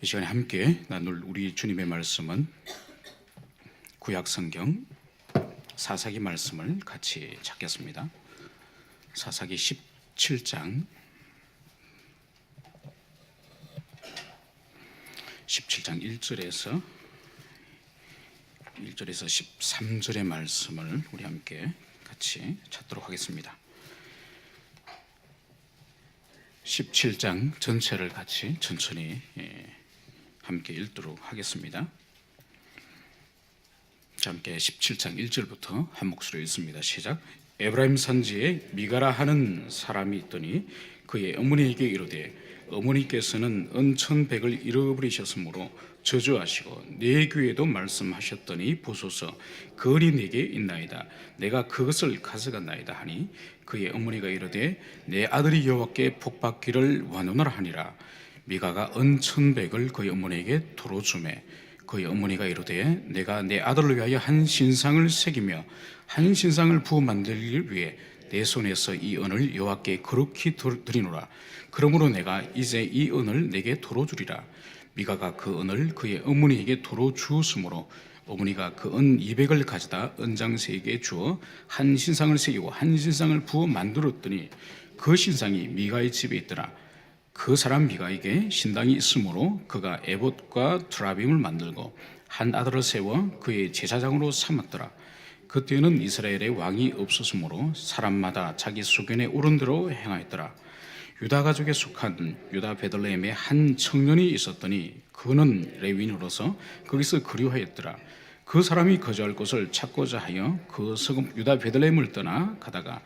이 시간에 함께 나눌 우리 주님의 말씀은 구약성경 사사기 말씀을 같이 찾겠습니다. 사사기 17장 1절에서 13절의 말씀을 우리 함께 같이 찾도록 하겠습니다. 17장 전체를 같이 천천히 함께 읽도록 하겠습니다. 자, 함께 17장 1절부터 한 목소리로 읽습니다. 시작. 에브라임 산지에 미가라 하는 사람이 있더니 그의 어머니에게 이르되 어머니께서는 은천백을 잃어버리셨으므로 저주하시고 내 귀에도 말씀하셨더니 보소서 그 은이 내게 있나이다. 내가 그것을 가져갔나이다 하니 그의 어머니가 이르되 내 아들이 여호와께 복받기를 원하노라 하니라. 미가가 은천백을 그의 어머니에게 도로 주매 그의 어머니가 이르되 내가 내 아들을 위하여 한 신상을 새기며 한 신상을 부어 만들기 위해 내 손에서 이 은을 여호와께 거룩히 드리노라. 그러므로 내가 이제 이 은을 내게 도로 주리라. 미가가 그 은을 그의 어머니에게 도로 주었으므로 어머니가 그 은 200을 가져다 은장새에게 주어 한 신상을 새기고 한 신상을 부어 만들었더니 그 신상이 미가의 집에 있더라. 그 사람 미가에게 신당이 있으므로 그가 에봇과 투라빔을 만들고 한 아들을 세워 그의 제사장으로 삼았더라. 그때는 이스라엘에 왕이 없었으므로 사람마다 자기 수견에 오른 대로 행하였더라. 유다 가족에 속한 유다 베들레헴에 한 청년이 있었더니 그는 레위인으로서 거기서 거류하였더라. 그 사람이 거주할 곳을 찾고자 하여 그 서금 유다 베들레헴을 떠나 가다가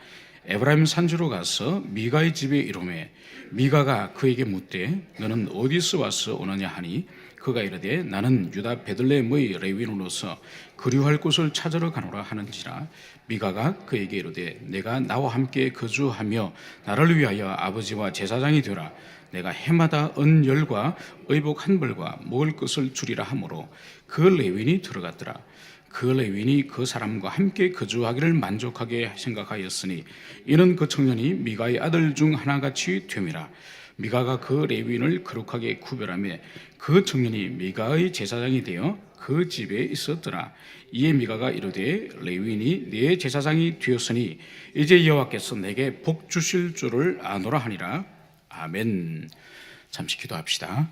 에브라임 산지로 가서 미가의 집에 이르매 미가가 그에게 묻되 너는 어디서 와서 오느냐 하니 그가 이르되 나는 유다 베들레헴의 레위인으로서 거류할 곳을 찾으러 가노라 하는지라. 미가가 그에게 이르되 내가 나와 함께 거주하며 나를 위하여 아버지와 제사장이 되라. 내가 해마다 은 10과 의복 1벌과 먹을 것을 주리라 하므로 그 레위인이 들어갔더라. 그 레위인이 그 사람과 함께 거주하기를 만족하게 생각하였으니 이는 그 청년이 미가의 아들 중 하나같이 됨이라. 미가가 그 레위인을 거룩하게 구별하며 그 청년이 미가의 제사장이 되어 그 집에 있었더라. 이에 미가가 이르되 레위인이 내 제사장이 되었으니 이제 여호와께서 내게 복 주실 줄을 아노라 하니라. 아멘. 잠시 기도합시다.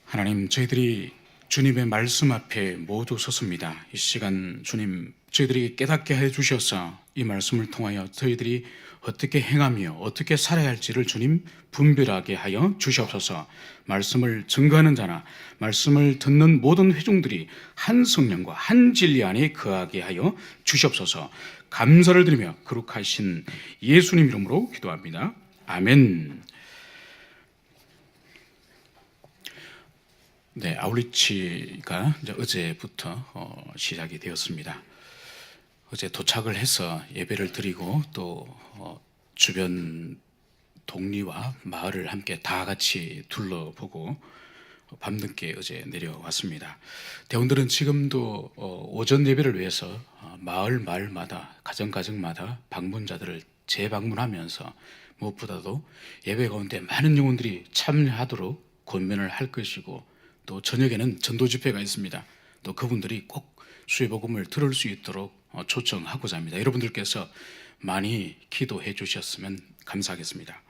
하나님, 저희들이 주님의 말씀 앞에 모두 섰습니다. 이 시간 주님 저희들에게 깨닫게 해주셔서 이 말씀을 통하여 저희들이 어떻게 행하며 어떻게 살아야 할지를 주님 분별하게 하여 주시옵소서. 말씀을 증거하는 자나 말씀을 듣는 모든 회중들이 한 성령과 한 진리 안에 거하게 하여 주시옵소서. 감사를 드리며 거룩하신 예수님 이름으로 기도합니다. 아멘. 네, 아울리치가 이제 어제부터 시작이 되었습니다. 어제 도착을 해서 예배를 드리고 또 주변 동리와 마을을 함께 다 같이 둘러보고 밤늦게 어제 내려왔습니다. 대원들은 지금도 오전 예배를 위해서 마을마다 가정마다 방문자들을 재방문하면서 무엇보다도 예배 가운데 많은 영혼들이 참여하도록 권면을 할 것이고 또 저녁에는 전도 집회가 있습니다. 또 그분들이 꼭 수혜복음을 들을 수 있도록 초청하고자 합니다. 여러분들께서 많이 기도해 주셨으면 감사하겠습니다.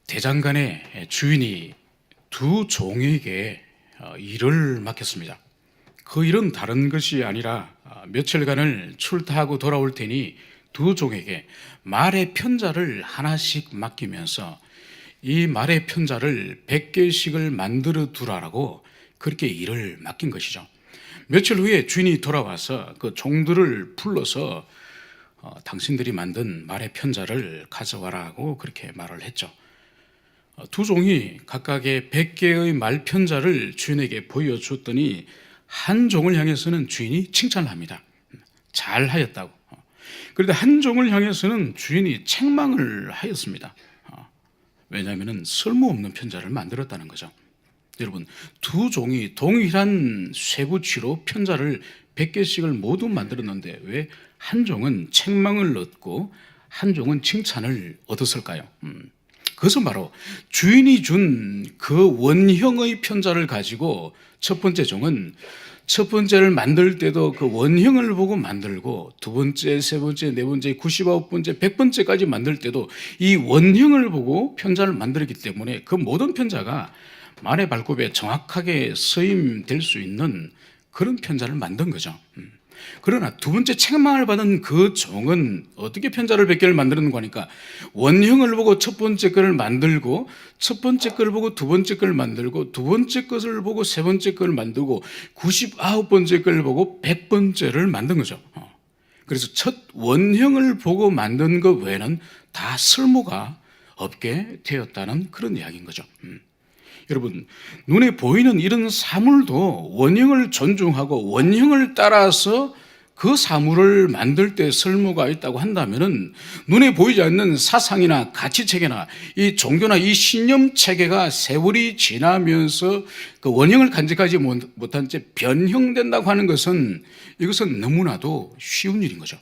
대장간의 주인이 두 종에게 일을 맡겼습니다. 그 일은 다른 것이 아니라 며칠간을 출타하고 돌아올 테니 두 종에게 말의 편자를 하나씩 맡기면서 이 말의 편자를 100개씩을 만들어 두라라고 그렇게 일을 맡긴 것이죠. 며칠 후에 주인이 돌아와서 그 종들을 불러서 당신들이 만든 말의 편자를 가져와라고 그렇게 말을 했죠. 두 종이 각각의 100개의 말 편자를 주인에게 보여줬더니 한 종을 향해서는 주인이 칭찬을 합니다. 잘하였다고. 그런데 한 종을 향해서는 주인이 책망을 하였습니다. 왜냐하면 쓸모없는 편자를 만들었다는 거죠. 여러분, 두 종이 동일한 쇠붙이로 편자를 100개씩을 모두 만들었는데 왜 한 종은 책망을 얻고 한 종은 칭찬을 얻었을까요? 그것은 바로 주인이 준 그 원형의 편자를 가지고 첫 번째 종은 첫 번째를 만들 때도 그 원형을 보고 만들고 두 번째, 세 번째, 네 번째, 99번째, 100번째까지 만들 때도 이 원형을 보고 편자를 만들었기 때문에 그 모든 편자가 만의 발굽에 정확하게 서임될 수 있는 그런 편자를 만든 거죠. 그러나 두 번째 책망을 받은 그 종은 어떻게 편자를 100개를 만드는 거니까 원형을 보고 첫 번째 거를 만들고 첫 번째 거를 보고 두 번째 거를 만들고 두 번째 것을 보고 세 번째 거를 만들고 99번째 거를 보고 100번째를 만든 거죠. 그래서 첫 원형을 보고 만든 것 외에는 다 쓸모가 없게 되었다는 그런 이야기인 거죠. 여러분, 눈에 보이는 이런 사물도 원형을 존중하고 원형을 따라서 그 사물을 만들 때 쓸모가 있다고 한다면은 눈에 보이지 않는 사상이나 가치체계나 이 종교나 이 신념 체계가 세월이 지나면서 그 원형을 간직하지 못한 채 변형된다고 하는 것은 이것은 너무나도 쉬운 일인 거죠.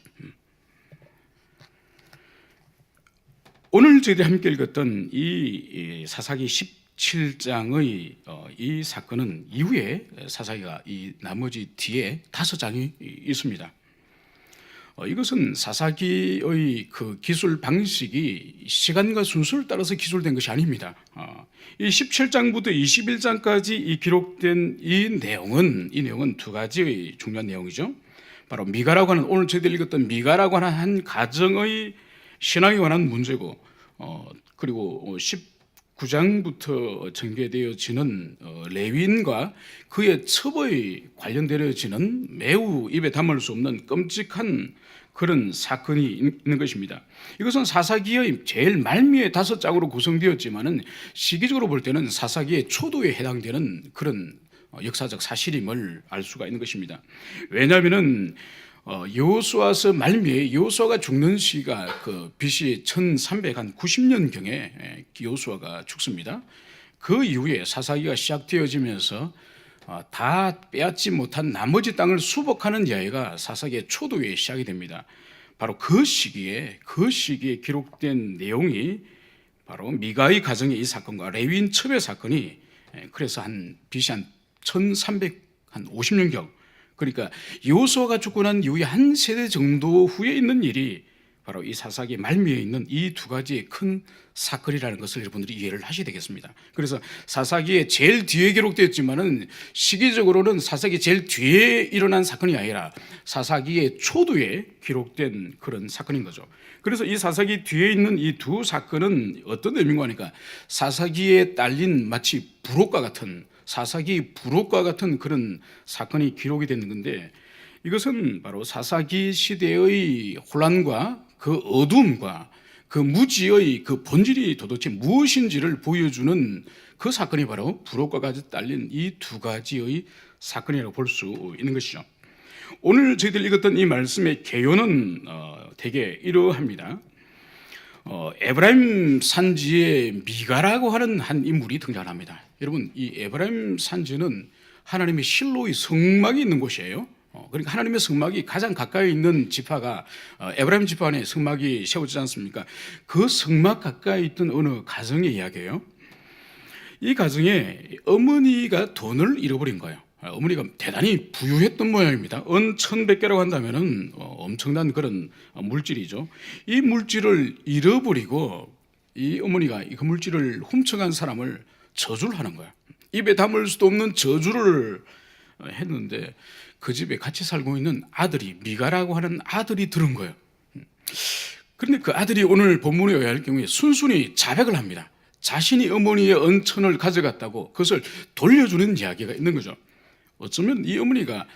오늘 저희들이 함께 읽었던 이 사사기 17장의 이 사건은 이후에 사사기가 이 나머지 뒤에 5장이 있습니다. 이것은 사사기의 그 기술 방식이 시간과 순서를 따라서 기술된 것이 아닙니다. 이 17장부터 21장까지 이 기록된 이 내용은 두 가지의 중요한 내용이죠. 바로 미가라고 하는, 오늘 저희들이 읽었던 미가라고 하는 한 가정의 신앙에 관한 문제고, 그리고 19장부터 전개되어지는 레위인과 그의 첩의 관련되어지는 매우 입에 담을 수 없는 끔찍한 그런 사건이 있는 것입니다. 이것은 사사기의 제일 말미에 5장으로 구성되었지만은 시기적으로 볼 때는 사사기의 초도에 해당되는 그런 역사적 사실임을 알 수가 있는 것입니다. 왜냐하면은 여호수아서 말미에 여호수아가 죽는 시가 그 BC 1390년경에 여호수아가 죽습니다. 그 이후에 사사기가 시작되어지면서 다 빼앗지 못한 나머지 땅을 수복하는 이야기가 사사기의 초도에 시작이 됩니다. 바로 그 시기에 기록된 내용이 바로 미가의 가정의 이 사건과 레위인 첩의 사건이, 그래서 한 BC 한 1350년경, 그러니까 여호수아가 죽고 난 이후에 한 세대 정도 후에 있는 일이 바로 이 사사기 말미에 있는 이 두 가지의 큰 사건이라는 것을 여러분들이 이해를 하셔야 되겠습니다. 그래서 사사기의 제일 뒤에 기록되었지만은 시기적으로는 사사기 제일 뒤에 일어난 사건이 아니라 사사기의 초도에 기록된 그런 사건인 거죠. 그래서 이 사사기 뒤에 있는 이 두 사건은 어떤 의미인가 하니까 사사기에 딸린 마치 부록과 같은, 사사기 부록과 같은 그런 사건이 기록이 되는 건데, 이것은 바로 사사기 시대의 혼란과 그 어둠과 그 무지의 그 본질이 도대체 무엇인지를 보여주는 그 사건이 바로 부록과 같이 딸린 이 두 가지의 사건이라고 볼 수 있는 것이죠. 오늘 저희들 읽었던 이 말씀의 개요는 되게 이러합니다. 에브라임 산지에 미가라고 하는 한 인물이 등장합니다. 여러분, 이 에브라임 산지는 하나님의 실로의 성막이 있는 곳이에요. 그러니까 하나님의 성막이 가장 가까이 있는 지파가 에브라임 지파 안에 성막이 세워지지 않습니까? 그 성막 가까이 있던 어느 가정의 이야기예요. 이 가정에 어머니가 돈을 잃어버린 거예요. 어머니가 대단히 부유했던 모양입니다. 은 1100개라고 한다면은 엄청난 그런 물질이죠. 이 물질을 잃어버리고 이 어머니가 그 물질을 훔쳐간 사람을 저주를 하는 거야. 입에 담을 수도 없는 저주를 했는데 그 집에 같이 살고 있는 아들이, 미가라고 하는 아들이 들은 거예요. 그런데 그 아들이 오늘 본문에 의할 경우에 순순히 자백을 합니다. 자신이 어머니의 은천을 가져갔다고 그것을 돌려주는 이야기가 있는 거죠. 어쩌면 이 어머니가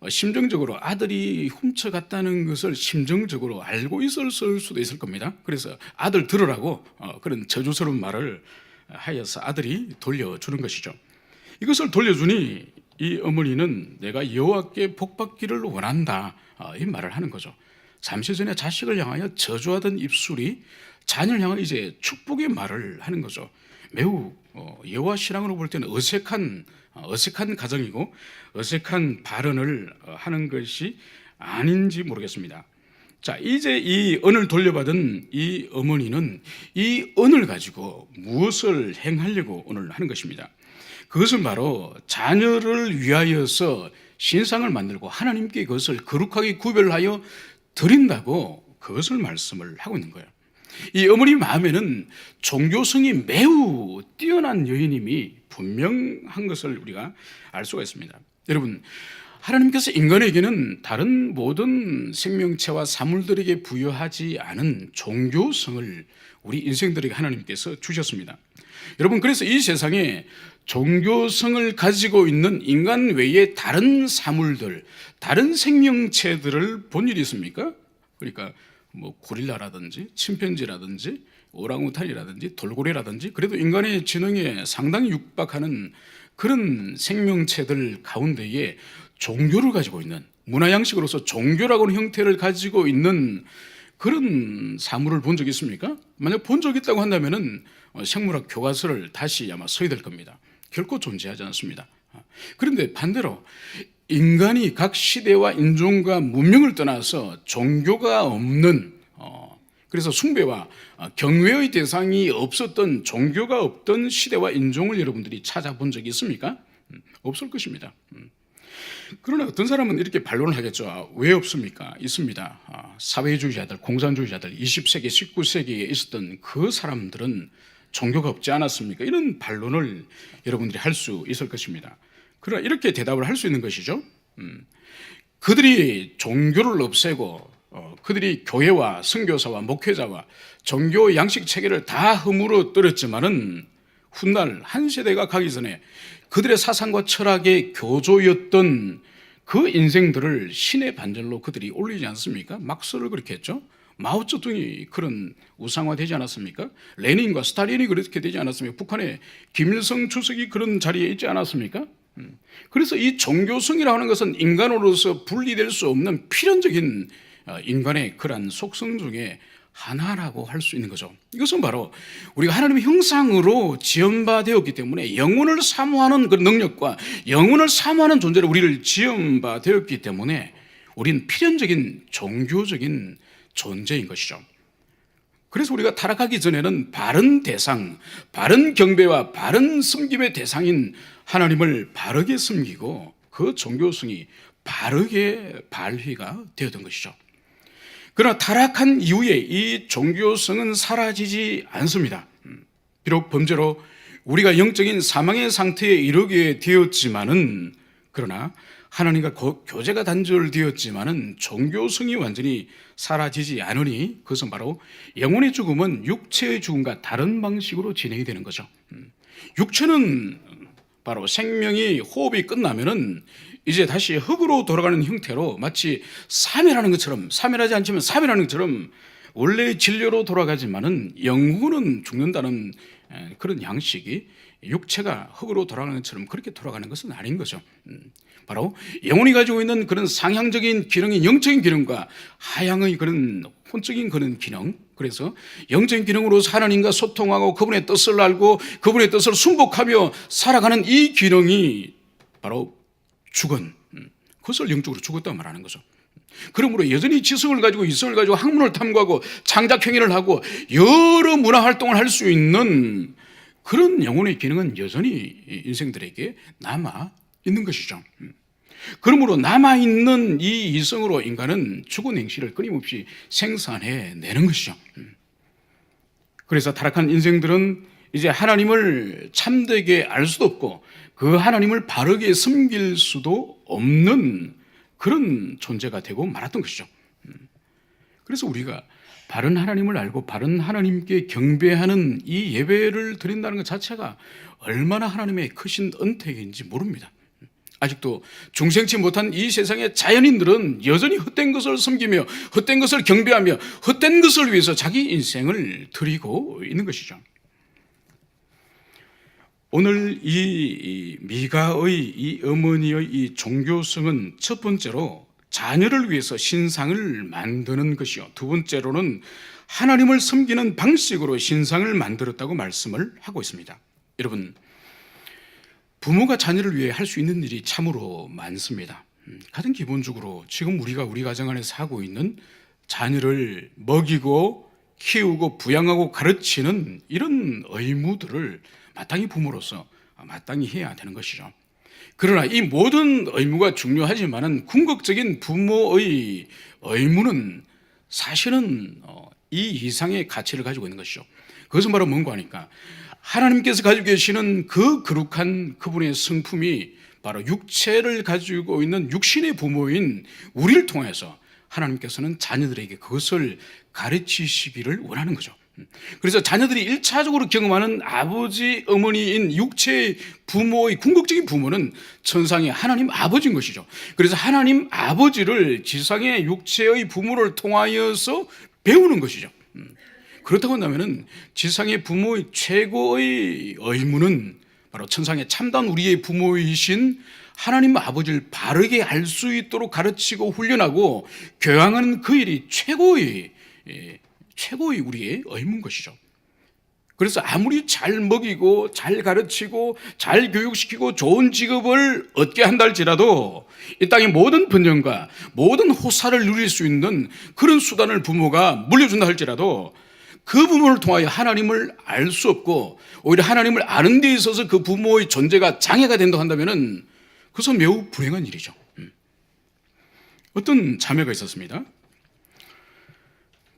심정적으로 아들이 훔쳐갔다는 것을 심정적으로 알고 있을 수도 있을 겁니다. 그래서 아들 들으라고 그런 저주스러운 말을 하여서 아들이 돌려주는 것이죠. 이것을 돌려주니 이 어머니는 내가 여호와께 복받기를 원한다, 이 말을 하는 거죠. 잠시 전에 자식을 향하여 저주하던 입술이 자녀를 향하여 이제 축복의 말을 하는 거죠. 매우 여호와 신앙으로 볼 때는 어색한 가정이고 어색한 발언을 하는 것이 아닌지 모르겠습니다. 자, 이제 이 은을 돌려받은 이 어머니는 이 은을 가지고 무엇을 행하려고 오늘 하는 것입니다. 그것은 바로 자녀를 위하여서 신상을 만들고 하나님께 그것을 거룩하게 구별하여 드린다고 그것을 말씀을 하고 있는 거예요. 이 어머니 마음에는 종교성이 매우 뛰어난 여인임이 분명한 것을 우리가 알 수가 있습니다. 여러분, 하나님께서 인간에게는 다른 모든 생명체와 사물들에게 부여하지 않은 종교성을 우리 인생들에게 하나님께서 주셨습니다. 여러분, 그래서 이 세상에 종교성을 가지고 있는 인간 외에 다른 사물들, 다른 생명체들을 본 일이 있습니까? 그러니까 뭐 고릴라라든지 침팬지라든지 오랑우탄이라든지 돌고래라든지 그래도 인간의 지능에 상당히 육박하는 그런 생명체들 가운데에 종교를 가지고 있는, 문화 양식으로서 종교라고 하는 형태를 가지고 있는 그런 사물을 본 적이 있습니까? 만약 본 적이 있다고 한다면은 생물학 교과서를 다시 아마 써야 될 겁니다. 결코 존재하지 않습니다. 그런데 반대로 인간이 각 시대와 인종과 문명을 떠나서 종교가 없는, 그래서 숭배와 경외의 대상이 없었던, 종교가 없던 시대와 인종을 여러분들이 찾아본 적이 있습니까? 없을 것입니다. 그러나 어떤 사람은 이렇게 반론을 하겠죠. 왜 없습니까? 있습니다. 사회주의자들, 공산주의자들, 20세기, 19세기에 있었던 그 사람들은 종교가 없지 않았습니까? 이런 반론을 여러분들이 할 수 있을 것입니다. 그러나 이렇게 대답을 할 수 있는 것이죠. 그들이 종교를 없애고 그들이 교회와 선교사와 목회자와 종교 양식 체계를 다 허물어 떨었지만은 훗날 한 세대가 가기 전에 그들의 사상과 철학의 교조였던 그 인생들을 신의 반절로 그들이 올리지 않습니까? 막스를 그렇게 했죠. 마오쩌둥이 그런 우상화되지 않았습니까? 레닌과 스탈린이 그렇게 되지 않았습니까? 북한의 김일성 주석이 그런 자리에 있지 않았습니까? 그래서 이 종교성이라고 하는 것은 인간으로서 분리될 수 없는 필연적인 인간의 그러한 속성 중에 하나라고 할 수 있는 거죠. 이것은 바로 우리가 하나님의 형상으로 지음바되었기 때문에 영혼을 사모하는 그 능력과 영혼을 사모하는 존재로 우리를 지음바되었기 때문에 우리는 필연적인 종교적인 존재인 것이죠. 그래서 우리가 타락하기 전에는 바른 대상, 바른 경배와 바른 섬김의 대상인 하나님을 바르게 섬기고 그 종교성이 바르게 발휘가 되었던 것이죠. 그러나 타락한 이후에 이 종교성은 사라지지 않습니다. 비록 범죄로 우리가 영적인 사망의 상태에 이르게 되었지만은, 그러나 하나님과 교제가 단절되었지만은 종교성이 완전히 사라지지 않으니 그것은 바로 영혼의 죽음은 육체의 죽음과 다른 방식으로 진행이 되는 거죠. 육체는 바로 생명이 호흡이 끝나면은 이제 다시 흙으로 돌아가는 형태로 마치 사멸하는 것처럼, 사멸하지 않지만 사멸하는 것처럼 원래의 진료로 돌아가지만은 영혼은 죽는다는 그런 양식이 육체가 흙으로 돌아가는 것처럼 그렇게 돌아가는 것은 아닌 거죠. 바로 영혼이 가지고 있는 그런 상향적인 기능인 영적인 기능과 하향의 그런 혼적인 그런 기능, 그래서 영적인 기능으로서 하나님과 소통하고 그분의 뜻을 알고 그분의 뜻을 순복하며 살아가는 이 기능이 바로 죽은, 그것을 영적으로 죽었다고 말하는 거죠. 그러므로 여전히 지성을 가지고 이성을 가지고 학문을 탐구하고 창작행위를 하고 여러 문화 활동을 할 수 있는 그런 영혼의 기능은 여전히 인생들에게 남아 있는 것이죠. 그러므로 남아있는 이 이성으로 인간은 죽은 행실을 끊임없이 생산해내는 것이죠. 그래서 타락한 인생들은 이제 하나님을 참되게 알 수도 없고 그 하나님을 바르게 섬길 수도 없는 그런 존재가 되고 말았던 것이죠. 그래서 우리가 바른 하나님을 알고 바른 하나님께 경배하는 이 예배를 드린다는 것 자체가 얼마나 하나님의 크신 은택인지 모릅니다. 아직도 중생치 못한 이 세상의 자연인들은 여전히 헛된 것을 섬기며 헛된 것을 경배하며 헛된 것을 위해서 자기 인생을 드리고 있는 것이죠. 오늘 이 미가의 이 어머니의 이 종교성은 첫 번째로 자녀를 위해서 신상을 만드는 것이요, 두 번째로는 하나님을 섬기는 방식으로 신상을 만들었다고 말씀을 하고 있습니다. 여러분, 부모가 자녀를 위해 할 수 있는 일이 참으로 많습니다. 가장 기본적으로 지금 우리 가정 안에서 하고 있는 자녀를 먹이고 키우고 부양하고 가르치는 이런 의무들을 마땅히 부모로서 마땅히 해야 되는 것이죠. 그러나 이 모든 의무가 중요하지만은 궁극적인 부모의 의무는 사실은 이 이상의 가치를 가지고 있는 것이죠. 그것은 바로 뭔가 하니까 하나님께서 가지고 계시는 그 거룩한 그분의 성품이 바로 육체를 가지고 있는 육신의 부모인 우리를 통해서 하나님께서는 자녀들에게 그것을 가르치시기를 원하는 거죠. 그래서 자녀들이 1차적으로 경험하는 아버지, 어머니인 육체의 부모의 궁극적인 부모는 천상의 하나님 아버지인 것이죠. 그래서 하나님 아버지를 지상의 육체의 부모를 통하여서 배우는 것이죠. 그렇다고 한다면 지상의 부모의 최고의 의무는 바로 천상의 참다운 우리의 부모이신 하나님 아버지를 바르게 알 수 있도록 가르치고 훈련하고 교양하는 그 일이 최고의 우리의 의무인 것이죠. 그래서 아무리 잘 먹이고 잘 가르치고 잘 교육시키고 좋은 직업을 얻게 한다 할지라도 이 땅의 모든 번영과 모든 호사를 누릴 수 있는 그런 수단을 부모가 물려준다 할지라도 그 부모를 통하여 하나님을 알 수 없고 오히려 하나님을 아는 데 있어서 그 부모의 존재가 장애가 된다고 한다면 그것은 매우 불행한 일이죠. 어떤 자매가 있었습니다.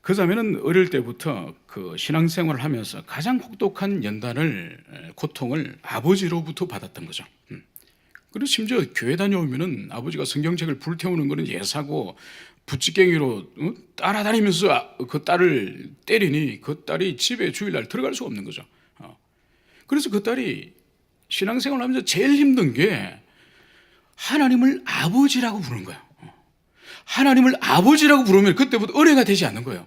그 자매는 어릴 때부터 그 신앙생활을 하면서 가장 혹독한 고통을 아버지로부터 받았던 거죠. 그리고 심지어 교회 다녀오면은 아버지가 성경책을 불태우는 것은 예사고 부찌깽이로 따라다니면서 그 딸을 때리니 그 딸이 집에 주일날 들어갈 수가 없는 거죠. 그래서 그 딸이 신앙생활을 하면서 제일 힘든 게 하나님을 아버지라고 부르는 거예요. 하나님을 아버지라고 부르면 그때부터 은혜가 되지 않는 거예요.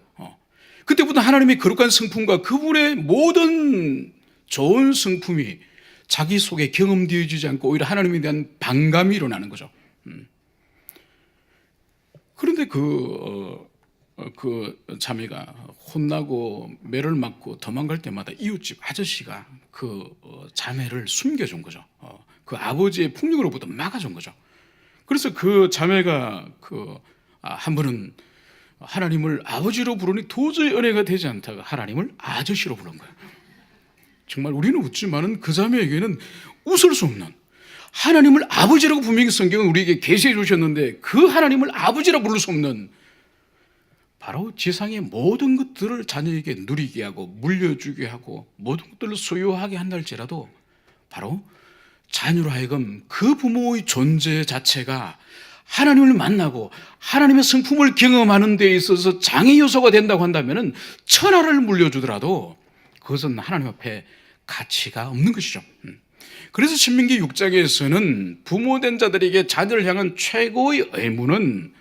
그때부터 하나님의 거룩한 성품과 그분의 모든 좋은 성품이 자기 속에 경험되어지지 않고 오히려 하나님에 대한 반감이 일어나는 거죠. 그런데 그 자매가 혼나고 매를 맞고 도망갈 때마다 이웃집 아저씨가 그 자매를 숨겨준 거죠. 그 아버지의 폭력으로부터 막아준 거죠. 그래서 그 자매가 한 번은 하나님을 아버지로 부르니 도저히 은혜가 되지 않다가 하나님을 아저씨로 부른 거예요. 정말 우리는 웃지만은 그 자매에게는 웃을 수 없는, 하나님을 아버지라고 분명히 성경은 우리에게 계시해 주셨는데 그 하나님을 아버지라 부를 수 없는, 바로 지상의 모든 것들을 자녀에게 누리게 하고 물려주게 하고 모든 것들을 소유하게 한달지라도 바로 자녀로 하여금 그 부모의 존재 자체가 하나님을 만나고 하나님의 성품을 경험하는 데 있어서 장애 요소가 된다고 한다면 천하를 물려주더라도 그것은 하나님 앞에 가치가 없는 것이죠. 그래서 신명기 6장에서는 부모된 자들에게 자녀를 향한 최고의 의무는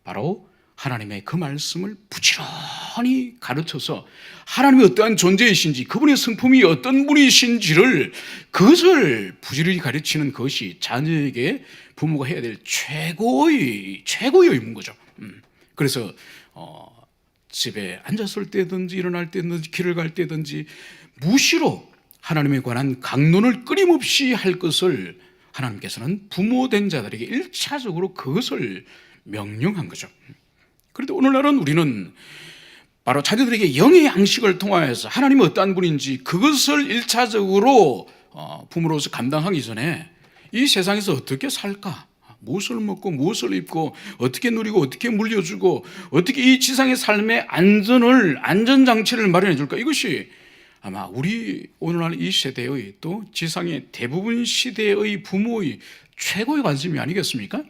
바로 하나님의 그 말씀을 부지런히 가르쳐서 하나님이 어떠한 존재이신지, 그분의 성품이 어떤 분이신지를 그것을 부지런히 가르치는 것이 자녀에게 부모가 해야 될 최고의 의무인 거죠. 그래서 집에 앉았을 때든지 일어날 때든지 길을 갈 때든지 무시로 하나님에 관한 강론을 끊임없이 할 것을 하나님께서는 부모된 자들에게 1차적으로 그것을 명령한 거죠. 그런데 오늘날은 우리는 바로 자녀들에게 영의 양식을 통하여서 하나님이 어떠한 분인지 그것을 1차적으로 부모로서 감당하기 전에 이 세상에서 어떻게 살까, 무엇을 먹고 무엇을 입고 어떻게 누리고 어떻게 물려주고 어떻게 이 지상의 삶의 안전장치를 마련해 줄까, 이것이 아마 우리 오늘날 이 세대의 또 지상의 대부분 시대의 부모의 최고의 관심이 아니겠습니까?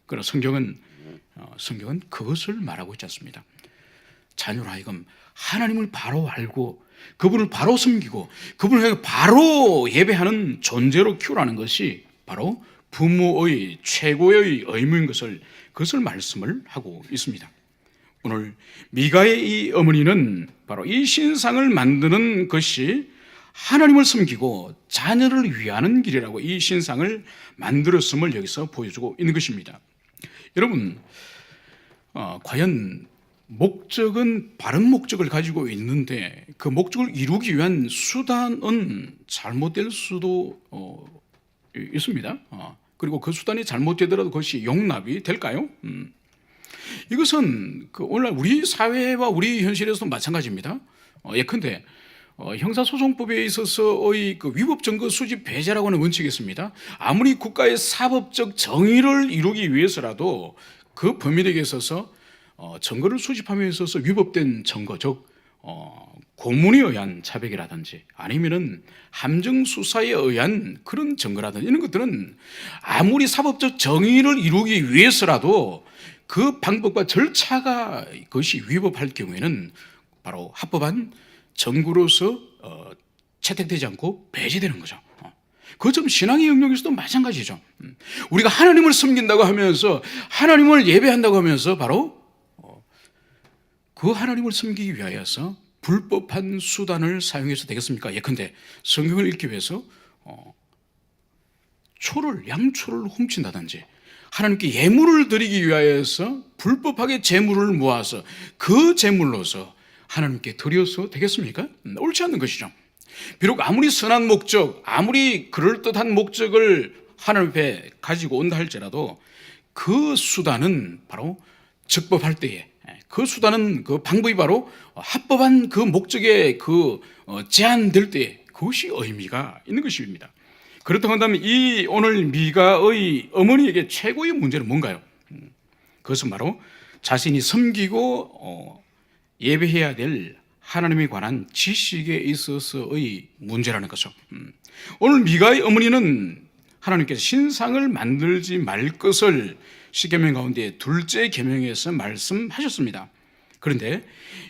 그러나 성경은 그것을 말하고 있지 않습니다. 자녀로 하여금 하나님을 바로 알고 그분을 바로 섬기고 그분을 바로 예배하는 존재로 키우라는 것이 바로 부모의 최고의 의무인 그것을 말씀을 하고 있습니다. 오늘 미가의 이 어머니는 바로 이 신상을 만드는 것이 하나님을 섬기고 자녀를 위하는 길이라고 이 신상을 만들었음을 여기서 보여주고 있는 것입니다. 여러분, 과연 목적은 바른 목적을 가지고 있는데 그 목적을 이루기 위한 수단은 잘못될 수도 있습니다. 그리고 그 수단이 잘못되더라도 그것이 용납이 될까요? 이것은 오늘날 우리 사회와 우리 현실에서도 마찬가지입니다. 예컨대 형사소송법에 있어서의 위법 증거 수집 배제라고 하는 원칙이 있습니다. 아무리 국가의 사법적 정의를 이루기 위해서라도 그 범인에게 있어서 증거를 수집함에 있어서 위법된 증거, 즉 고문에 의한 자백이라든지 아니면은 함정 수사에 의한 그런 증거라든지 이런 것들은 아무리 사법적 정의를 이루기 위해서라도 그 방법과 절차가 그것이 위법할 경우에는 바로 합법한 증거로서 채택되지 않고 배제되는 거죠. 그것처럼 신앙의 영역에서도 마찬가지죠. 우리가 하나님을 섬긴다고 하면서 하나님을 예배한다고 하면서 바로 그 하나님을 섬기기 위하여서 불법한 수단을 사용해서 되겠습니까? 예컨대 성경을 읽기 위해서 양초를 훔친다든지 하나님께 예물을 드리기 위하여서 불법하게 재물을 모아서 그 재물로서 하나님께 드려서 되겠습니까? 옳지 않는 것이죠. 비록 아무리 선한 목적, 아무리 그럴듯한 목적을 하나님 앞에 가지고 온다 할지라도 그 수단은 바로 적법할 때에 그 수단은 그 방법이 바로 합법한 그 목적에 제한될 때 그것이 의미가 있는 것입니다. 그렇다고 한다면 이 오늘 미가의 어머니에게 최고의 문제는 뭔가요? 그것은 바로 자신이 섬기고 예배해야 될 하나님에 관한 지식에 있어서의 문제라는 거죠. 오늘 미가의 어머니는 하나님께서 신상을 만들지 말 것을 십계명 가운데 둘째 계명에서 말씀하셨습니다. 그런데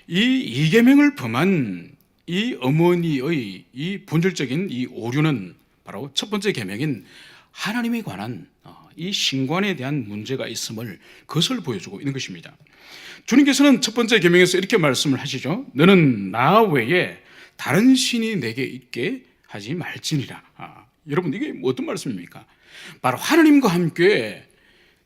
이 계명을 범한 이 어머니의 이 본질적인 이 오류는 바로 첫 번째 계명인 하나님에 관한 이 신관에 대한 문제가 있음을 그것을 보여주고 있는 것입니다. 주님께서는 첫 번째 계명에서 이렇게 말씀을 하시죠. 너는 나 외에 다른 신이 내게 있게 하지 말지니라. 여러분 이게 어떤 말씀입니까? 바로 하나님과 함께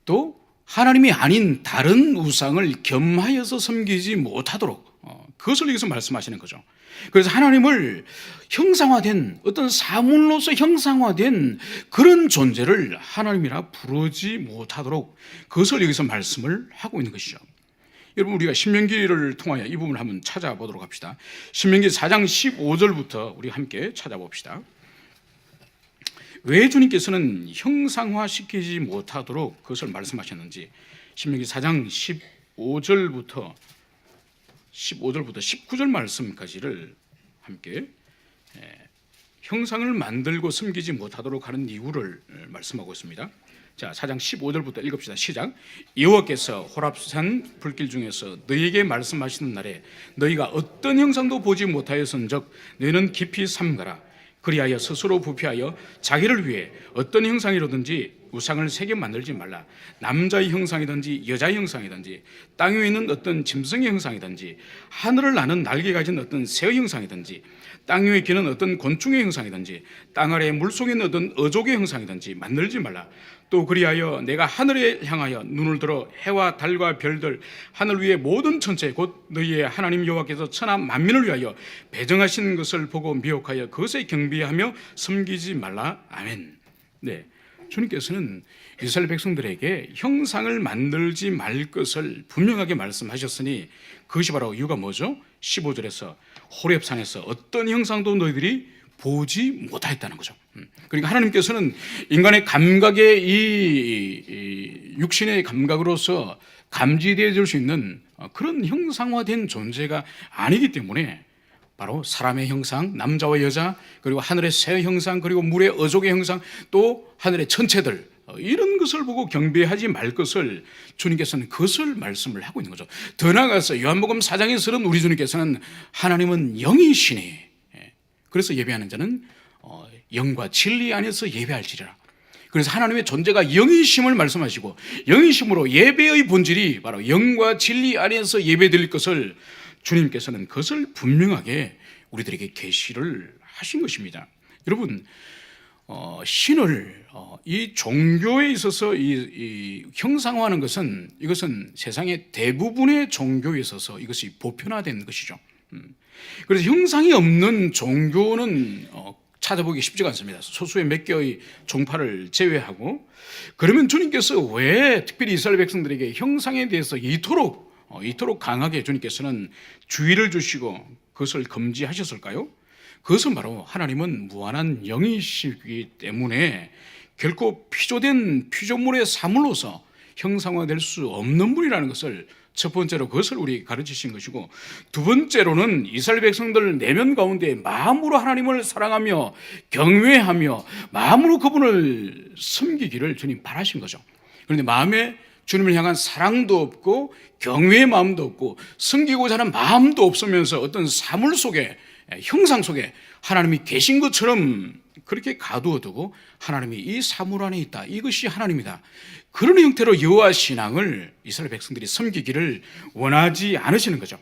또 하나님이 아닌 다른 우상을 겸하여서 섬기지 못하도록 그것을 여기서 말씀하시는 거죠. 그래서 하나님을 형상화된 어떤 사물로서 형상화된 그런 존재를 하나님이라 부르지 못하도록 그것을 여기서 말씀을 하고 있는 것이죠. 여러분 우리가 신명기를 통하여 이 부분을 한번 찾아보도록 합시다. 신명기 4장 15절부터 우리 함께 찾아봅시다. 왜 주님께서는 형상화시키지 못하도록 그것을 말씀하셨는지 신명기 4장 15절부터 19절 말씀까지를 함께 형상을 만들고 섬기지 못하도록 하는 이유를 말씀하고 있습니다. 자, 4장 15절부터 읽읍시다. 시작. 여호와께서 호랍산 불길 중에서 너희에게 말씀하시는 날에 너희가 어떤 형상도 보지 못하였은즉 너희는 깊이 삼가라. 그리하여 스스로 부패하여 자기를 위해 어떤 형상이라든지 우상을 새겨 만들지 말라. 남자의 형상이든지 여자의 형상이든지 땅 위에 있는 어떤 짐승의 형상이든지 하늘을 나는 날개 가진 어떤 새의 형상이든지 땅 위에 기는 어떤 곤충의 형상이든지 땅 아래 물속에 있는 어떤 어족의 형상이든지 만들지 말라. 또 그리하여 내가 하늘에 향하여 눈을 들어 해와 달과 별들 하늘 위의 모든 천체 곧 너희의 하나님 여호와께서 천하 만민을 위하여 배정하신 것을 보고 미혹하여 그것에 경배하며 섬기지 말라. 아멘. 네, 주님께서는 이스라엘 백성들에게 형상을 만들지 말 것을 분명하게 말씀하셨으니 그것이 바로 이유가 뭐죠? 15절에서 호렙산에서 어떤 형상도 너희들이 보지 못하였다는 거죠. 그러니까 하나님께서는 인간의 감각의 이 육신의 감각으로서 감지되어질 수 있는 그런 형상화된 존재가 아니기 때문에 바로 사람의 형상, 남자와 여자, 그리고 하늘의 새의 형상, 그리고 물의 어족의 형상, 또 하늘의 천체들 이런 것을 보고 경배하지 말 것을 주님께서는 그것을 말씀을 하고 있는 거죠. 더 나아가서 요한복음 4장에서는 우리 주님께서는 하나님은 영이시니 그래서 예배하는 자는 영과 진리 안에서 예배할지리라. 그래서 하나님의 존재가 영이심을 말씀하시고 영이심으로 예배의 본질이 바로 영과 진리 안에서 예배드릴 것을 주님께서는 그것을 분명하게 우리들에게 계시를 하신 것입니다. 여러분 신을 이 종교에 있어서 이 형상화하는 것은 이것은 세상의 대부분의 종교에 있어서 이것이 보편화된 것이죠. 그래서 형상이 없는 종교는 찾아보기 쉽지가 않습니다. 소수의 몇 개의 종파를 제외하고. 그러면 주님께서 왜 특별히 이스라엘 백성들에게 형상에 대해서 이토록 강하게 주님께서는 주의를 주시고 그것을 금지하셨을까요? 그것은 바로 하나님은 무한한 영이시기 때문에 결코 피조된 피조물의 사물로서 형상화될 수 없는 분이라는 것을 첫 번째로 그것을 우리 가르치신 것이고, 두 번째로는 이스라엘 백성들 내면 가운데 마음으로 하나님을 사랑하며 경외하며 마음으로 그분을 섬기기를 주님 바라신 거죠. 그런데 마음에 주님을 향한 사랑도 없고 경외의 마음도 없고 섬기고자 하는 마음도 없으면서 어떤 사물 속에, 형상 속에 하나님이 계신 것처럼 그렇게 가두어두고 하나님이 이 사물 안에 있다, 이것이 하나님이다, 그런 형태로 여호와 신앙을 이스라엘 백성들이 섬기기를 원하지 않으시는 거죠.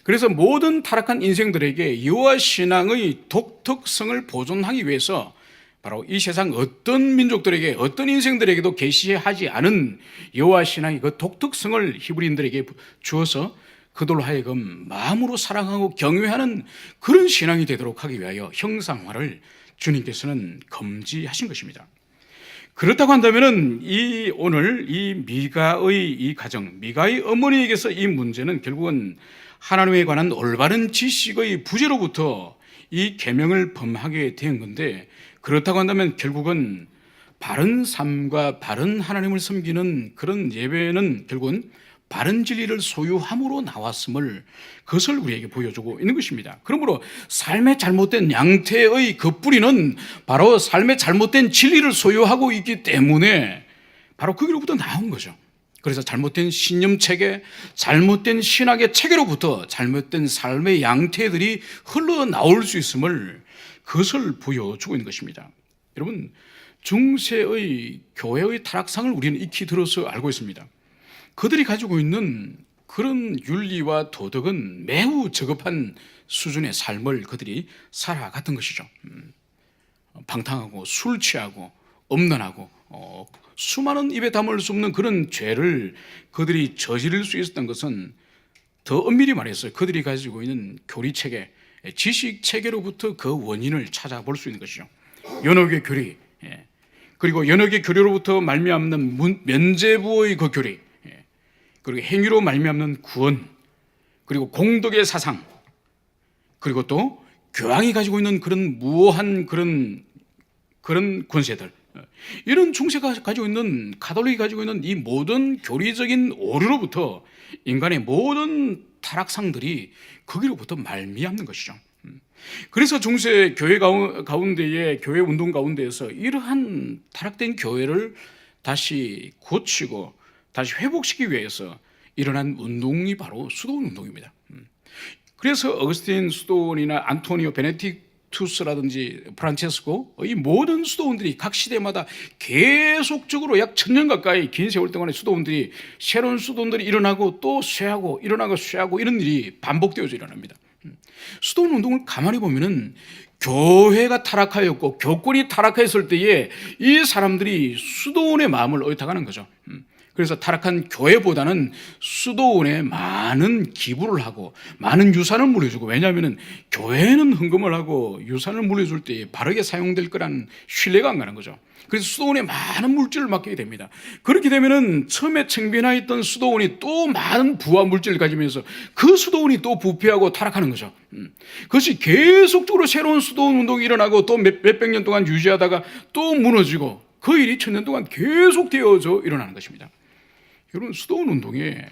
그래서 모든 타락한 인생들에게 여호와 신앙의 독특성을 보존하기 위해서 바로 이 세상 어떤 민족들에게, 어떤 인생들에게도 계시하지 않은 여호와 신앙의 그 독특성을 히브리인들에게 주어서 그들로 하여금 마음으로 사랑하고 경외하는 그런 신앙이 되도록 하기 위하여 형상화를 주님께서는 금지하신 것입니다. 그렇다고 한다면 오늘 이 미가의 이 가정, 미가의 어머니에게서 이 문제는 결국은 하나님에 관한 올바른 지식의 부재로부터 이 계명을 범하게 된 건데, 그렇다고 한다면 결국은 바른 삶과 바른 하나님을 섬기는 그런 예배는 결국은 바른 진리를 소유함으로 나왔음을, 그것을 우리에게 보여주고 있는 것입니다. 그러므로 삶의 잘못된 양태의 그 뿌리는 바로 삶의 잘못된 진리를 소유하고 있기 때문에 바로 거기로부터 나온 거죠. 그래서 잘못된 신념체계, 잘못된 신학의 체계로부터 잘못된 삶의 양태들이 흘러나올 수 있음을, 그것을 보여주고 있는 것입니다. 여러분, 중세의 교회의 타락상을 우리는 익히 들어서 알고 있습니다. 그들이 가지고 있는 그런 윤리와 도덕은 매우 저급한 수준의 삶을 그들이 살아갔던 것이죠. 방탕하고 술 취하고 음란하고 수많은 입에 담을 수 없는 그런 죄를 그들이 저지를 수 있었던 것은, 더 엄밀히 말해서 그들이 가지고 있는 교리체계, 지식체계로부터 그 원인을 찾아볼 수 있는 것이죠. 연옥의 교리, 그리고 연옥의 교리로부터 말미암는 면죄부의 그 교리, 그리고 행위로 말미암는 구원, 그리고 공덕의 사상, 그리고 또 교황이 가지고 있는 그런 무오한 그런 권세들, 이런 중세가 가지고 있는, 가톨릭이 가지고 있는 이 모든 교리적인 오류로부터 인간의 모든 타락상들이 거기로부터 말미암는 것이죠. 그래서 중세 교회 가운데에, 교회 운동 가운데에서 이러한 타락된 교회를 다시 고치고 다시 회복시키기 위해서 일어난 운동이 바로 수도원 운동입니다. 그래서 어거스틴 수도원이나 안토니오 베네딕투스라든지 프란체스코, 이 모든 수도원들이 각 시대마다 계속적으로 약 1000년 가까이 긴 세월 동안의 수도원들이, 새로운 수도원들이 일어나고 또 쇠하고 일어나고 쇠하고 이런 일이 반복되어져 일어납니다. 수도원 운동을 가만히 보면은 교회가 타락하였고 교권이 타락했을 때에 이 사람들이 수도원의 마음을 의탁하는 거죠. 그래서 타락한 교회보다는 수도원에 많은 기부를 하고 많은 유산을 물려주고, 왜냐하면 교회는 헌금을 하고 유산을 물려줄 때 바르게 사용될 거라는 신뢰가 안 가는 거죠. 그래서 수도원에 많은 물질을 맡기게 됩니다. 그렇게 되면은 처음에 청빈하였던 수도원이 또 많은 부와 물질을 가지면서 그 수도원이 또 부패하고 타락하는 거죠. 그것이 계속적으로 새로운 수도원 운동이 일어나고 또 몇백 년 동안 유지하다가 또 무너지고, 그 일이 1000년 동안 계속 되어져 일어나는 것입니다. 여러분, 수도원 운동의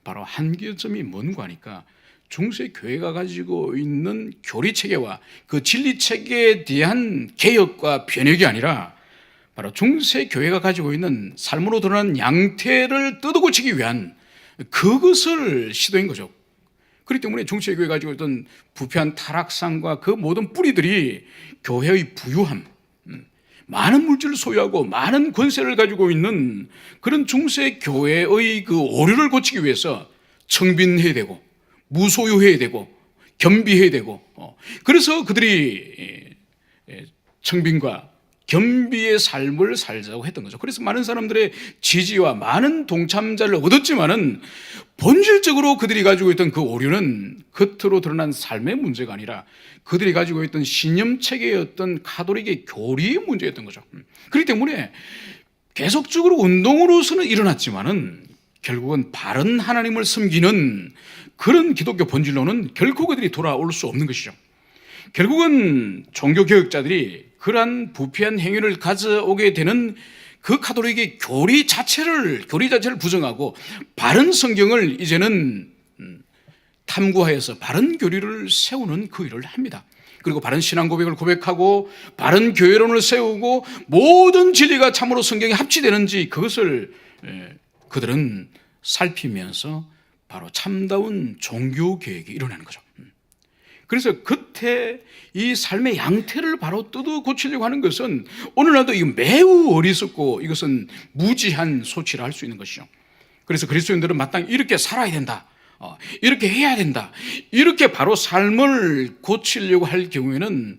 바로 한계점이 뭔가 하니까, 중세 교회가 가지고 있는 교리체계와 그 진리체계에 대한 개혁과 변혁이 아니라 바로 중세 교회가 가지고 있는 삶으로 드러난 양태를 뜯어고치기 위한 그것을 시도한 거죠. 그렇기 때문에 중세 교회가 가지고 있던 부패한 타락상과 그 모든 뿌리들이 교회의 부유함, 많은 물질을 소유하고 많은 권세를 가지고 있는 그런 중세 교회의 그 오류를 고치기 위해서 청빈해야 되고 무소유해야 되고 겸비해야 되고, 그래서 그들이 청빈과 겸비의 삶을 살자고 했던 거죠. 그래서 많은 사람들의 지지와 많은 동참자를 얻었지만은 본질적으로 그들이 가지고 있던 그 오류는 겉으로 드러난 삶의 문제가 아니라 그들이 가지고 있던 신념 체계였던 가톨릭의 교리의 문제였던 거죠. 그렇기 때문에 계속적으로 운동으로서는 일어났지만은 결국은 바른 하나님을 섬기는 그런 기독교 본질로는 결코 그들이 돌아올 수 없는 것이죠. 결국은 종교개혁자들이 그러한 부패한 행위를 가져오게 되는 그 가톨릭의 교리 자체를 부정하고 바른 성경을 이제는 탐구하여서 바른 교리를 세우는 그 일을 합니다. 그리고 바른 신앙 고백을 고백하고 바른 교회론을 세우고 모든 진리가 참으로 성경에 합치되는지 그것을 그들은 살피면서 바로 참다운 종교개혁이 일어나는 거죠. 그래서 그때 이 삶의 양태를 바로 뜯어 고치려고 하는 것은 오늘날도 이거 매우 어리석고 이것은 무지한 소치를 할 수 있는 것이죠. 그래서 그리스도인들은 마땅히 이렇게 살아야 된다. 이렇게 해야 된다. 이렇게 바로 삶을 고치려고 할 경우에는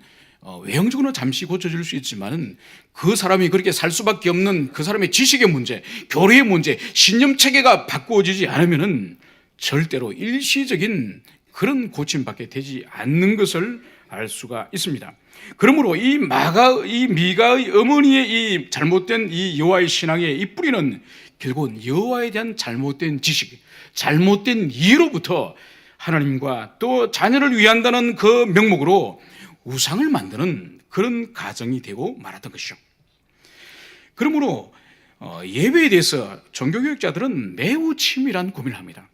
외형적으로는 잠시 고쳐질 수 있지만 그 사람이 그렇게 살 수밖에 없는 그 사람의 지식의 문제, 교리의 문제, 신념 체계가 바꾸어지지 않으면은 절대로 일시적인 그런 고침밖에 되지 않는 것을 알 수가 있습니다. 그러므로 이 미가의 어머니의 이 잘못된 이 여호와의 신앙의 이 뿌리는 결국은 여호와에 대한 잘못된 지식, 잘못된 이해로부터 하나님과 또 자녀를 위한다는 그 명목으로 우상을 만드는 그런 가정이 되고 말았던 것이죠. 그러므로 예배에 대해서 종교개혁자들은 매우 치밀한 고민을 합니다.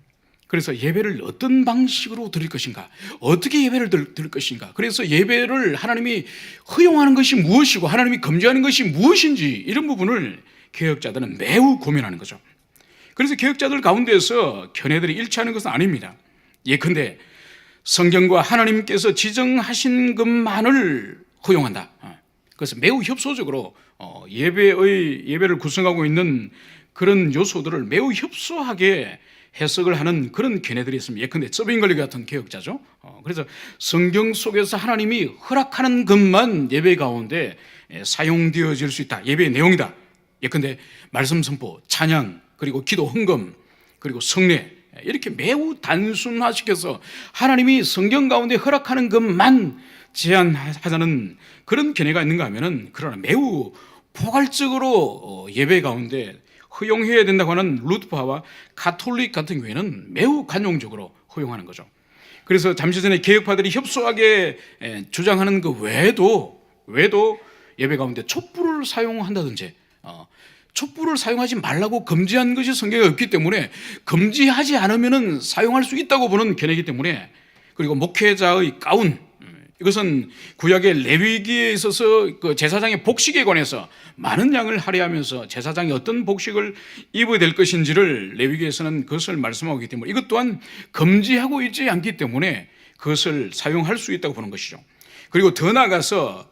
그래서 예배를 어떤 방식으로 드릴 것인가, 어떻게 예배를 드릴 것인가, 그래서 예배를 하나님이 허용하는 것이 무엇이고 하나님이 금지하는 것이 무엇인지 이런 부분을 개혁자들은 매우 고민하는 거죠. 그래서 개혁자들 가운데서 견해들이 일치하는 것은 아닙니다. 예컨대 성경과 하나님께서 지정하신 것만을 허용한다. 그래서 매우 협소적으로 예배를 구성하고 있는 그런 요소들을 매우 협소하게 해석을 하는 그런 견해들이 있습니다. 예컨대 서빙걸리 같은 개혁자죠. 그래서 성경 속에서 하나님이 허락하는 것만 예배 가운데 사용되어질 수 있다. 예배의 내용이다. 예컨대 말씀 선포, 찬양, 그리고 기도, 헌금, 그리고 성례 이렇게 매우 단순화시켜서 하나님이 성경 가운데 허락하는 것만 제한하자는 그런 견해가 있는가 하면은 그러나 매우 포괄적으로 예배 가운데 허용해야 된다고 하는 루트파와 가톨릭 같은 경우에는 매우 관용적으로 허용하는 거죠. 그래서 잠시 전에 개혁파들이 협소하게 주장하는 그 외에도 예배 가운데 촛불을 사용한다든지 촛불을 사용하지 말라고 금지한 것이 성경에 없기 때문에 금지하지 않으면 사용할 수 있다고 보는 견해이기 때문에, 그리고 목회자의 가운, 이것은 구약의 레위기에 있어서 그 제사장의 복식에 관해서 많은 양을 할애하면서 제사장이 어떤 복식을 입어야 될 것인지를 레위기에서는 그것을 말씀하고 있기 때문에 이것 또한 금지하고 있지 않기 때문에 그것을 사용할 수 있다고 보는 것이죠. 그리고 더 나아가서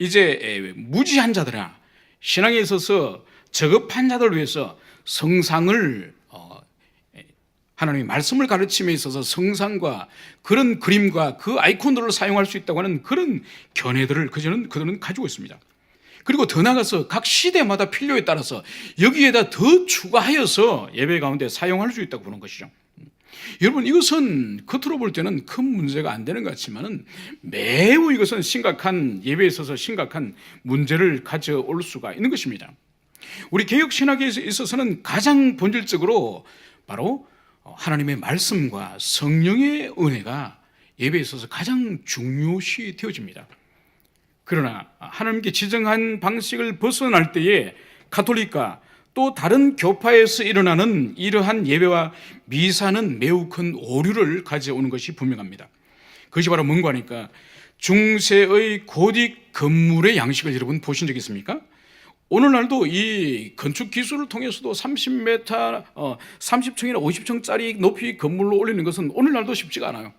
이제 무지한 자들이나 신앙에 있어서 저급한 자들을 위해서 성상을 하나님의 말씀을 가르침에 있어서 성상과 그런 그림과 그 아이콘들을 사용할 수 있다고 하는 그런 견해들을 그들은 가지고 있습니다. 그리고 더 나아가서 각 시대마다 필요에 따라서 여기에다 더 추가하여서 예배 가운데 사용할 수 있다고 보는 것이죠. 여러분, 이것은 겉으로 볼 때는 큰 문제가 안 되는 것 같지만은 매우 이것은 심각한, 예배에 있어서 심각한 문제를 가져올 수가 있는 것입니다. 우리 개혁 신학에 있어서는 가장 본질적으로 바로 하나님의 말씀과 성령의 은혜가 예배에 있어서 가장 중요시 되어집니다. 그러나 하나님께 지정한 방식을 벗어날 때에 가톨릭과 또 다른 교파에서 일어나는 이러한 예배와 미사는 매우 큰 오류를 가져오는 것이 분명합니다. 그것이 바로 뭔가 하니까 중세의 고딕 건물의 양식을 여러분 보신 적 있습니까? 오늘날도 이 건축 기술을 통해서도 30m, 30층이나 50층짜리 높이 건물로 올리는 것은 오늘날도 쉽지가 않아요.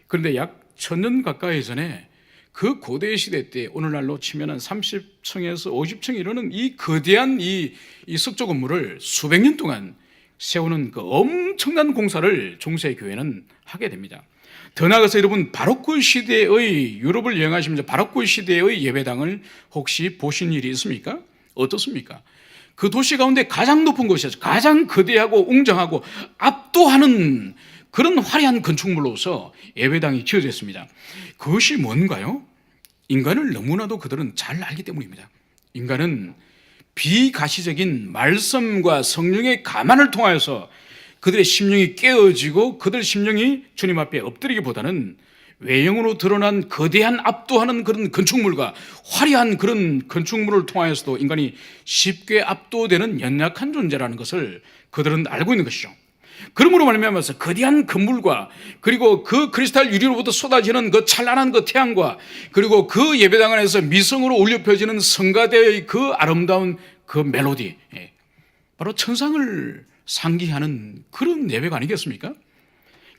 그런데 약 1000년 가까이 전에 그 고대 시대 때 오늘날로 치면 30층에서 50층 이르는 이 거대한 이 석조 건물을 수백 년 동안 세우는 그 엄청난 공사를 중세 교회는 하게 됩니다. 더 나아가서 여러분 바로크 시대의 유럽을 여행하시면서 바로크 시대의 예배당을 혹시 보신 일이 있습니까? 어떻습니까? 그 도시 가운데 가장 높은 곳이었죠. 가장 거대하고 웅장하고 압도하는 그런 화려한 건축물로서 예배당이 지어졌습니다. 그것이 뭔가요? 인간을 너무나도 그들은 잘 알기 때문입니다. 인간은 비가시적인 말씀과 성령의 감안을 통하여서 그들의 심령이 깨어지고 그들 심령이 주님 앞에 엎드리기보다는 외형으로 드러난 거대한 압도하는 그런 건축물과 화려한 그런 건축물을 통하여서도 인간이 쉽게 압도되는 연약한 존재라는 것을 그들은 알고 있는 것이죠. 그러므로 말미암아서 거대한 건물과 그리고 그 크리스탈 유리로부터 쏟아지는 그 찬란한 그 태양과 그리고 그 예배당 안에서 미성으로 울려 펴지는 성가대의 그 아름다운 그 멜로디, 바로 천상을 상기하는 그런 예배가 아니겠습니까?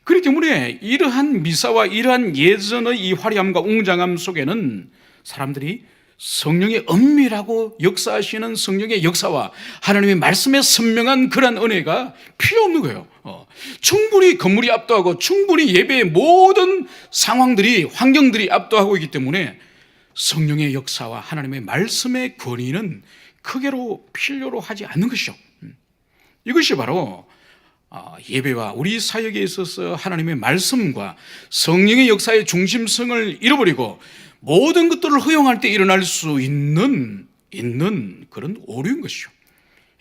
그렇기 때문에 이러한 미사와 이러한 예전의 이 화려함과 웅장함 속에는 사람들이 성령의 엄밀하고 역사하시는 성령의 역사와 하나님의 말씀에 선명한 그런 은혜가 필요 없는 거예요. 충분히 건물이 압도하고 충분히 예배의 모든 상황들이 환경들이 압도하고 있기 때문에 성령의 역사와 하나님의 말씀의 권위는 크게로 필요로 하지 않는 것이죠. 이것이 바로 예배와 우리 사역에 있어서 하나님의 말씀과 성령의 역사의 중심성을 잃어버리고 모든 것들을 허용할 때 일어날 수 있는 그런 오류인 것이죠.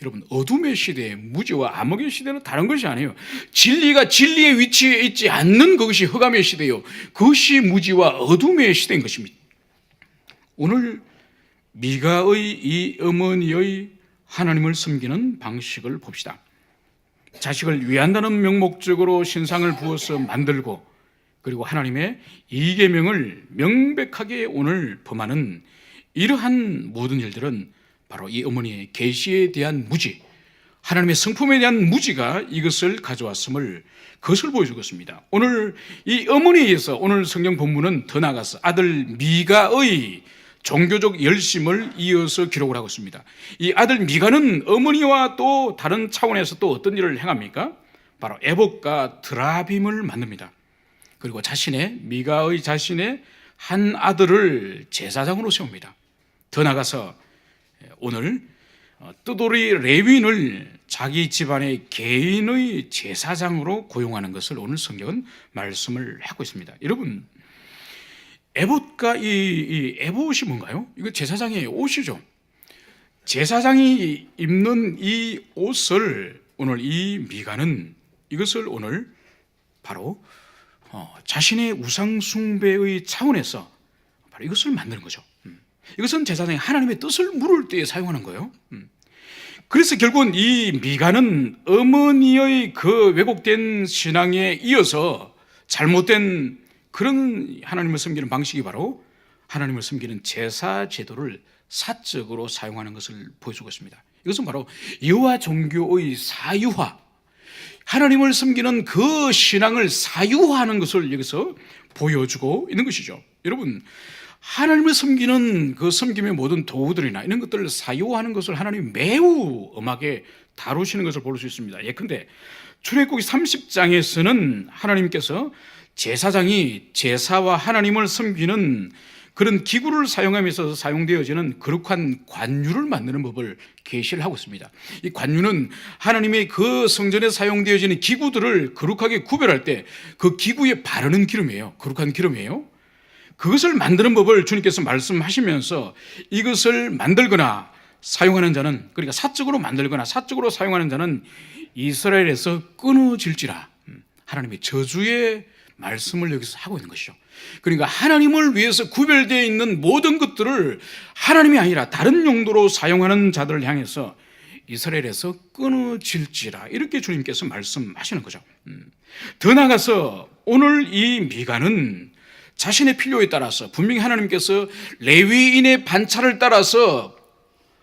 여러분, 어둠의 시대, 무지와 암흑의 시대는 다른 것이 아니에요. 진리가 진리의 위치에 있지 않는 그것이 흑암의 시대요, 그것이 무지와 어둠의 시대인 것입니다. 오늘 미가의 이 어머니의 하나님을 섬기는 방식을 봅시다. 자식을 위한다는 명목적으로 신상을 부어서 만들고 그리고 하나님의 이계명을 명백하게 오늘 범하는 이러한 모든 일들은 바로 이 어머니의 계시에 대한 무지, 하나님의 성품에 대한 무지가 이것을 가져왔음을, 그것을 보여주겠습니다. 오늘 이 어머니에 의해서 오늘 성경 본문은 더 나아가서 아들 미가의 종교적 열심을 이어서 기록을 하고 있습니다. 이 아들 미가는 어머니와 또 다른 차원에서 또 어떤 일을 행합니까? 바로 에봇과 드라빔을 만듭니다. 그리고 미가의 자신의 한 아들을 제사장으로 세웁니다. 더 나아가서 오늘 뜨돌이 레위인을 자기 집안의 개인의 제사장으로 고용하는 것을 오늘 성경은 말씀을 하고 있습니다. 여러분, 에봇과 이 에봇이 뭔가요? 이거 제사장의 옷이죠. 제사장이 입는 이 옷을 오늘 이 미가는 이것을 오늘 바로 자신의 우상 숭배의 차원에서 바로 이것을 만드는 거죠. 이것은 제사장이 하나님의 뜻을 물을 때에 사용하는 거예요. 그래서 결국은 이 미가는 어머니의 그 왜곡된 신앙에 이어서 잘못된 그런 하나님을 섬기는 방식이 바로 하나님을 섬기는 제사 제도를 사적으로 사용하는 것을 보여주고 있습니다. 이것은 바로 여호와 종교의 사유화, 하나님을 섬기는 그 신앙을 사유화하는 것을 여기서 보여주고 있는 것이죠. 여러분, 하나님을 섬기는 그 섬김의 모든 도구들이나 이런 것들을 사유화하는 것을 하나님이 매우 엄하게 다루시는 것을 볼 수 있습니다. 예컨대 출애굽기 30장에서는 하나님께서 제사장이 제사와 하나님을 섬기는 그런 기구를 사용함에 있어서 사용되어지는 거룩한 관유를 만드는 법을 계시를 하고 있습니다. 이 관유는 하나님의 그 성전에 사용되어지는 기구들을 거룩하게 구별할 때 그 기구에 바르는 기름이에요. 거룩한 기름이에요. 그것을 만드는 법을 주님께서 말씀하시면서 이것을 만들거나 사용하는 자는, 그러니까 사적으로 만들거나 사적으로 사용하는 자는 이스라엘에서 끊어질지라, 하나님의 저주의 말씀을 여기서 하고 있는 것이죠. 그러니까 하나님을 위해서 구별되어 있는 모든 것들을 하나님이 아니라 다른 용도로 사용하는 자들을 향해서 이스라엘에서 끊어질지라, 이렇게 주님께서 말씀하시는 거죠. 더 나아가서 오늘 이 미가는 자신의 필요에 따라서 분명히 하나님께서 레위인의 반차를 따라서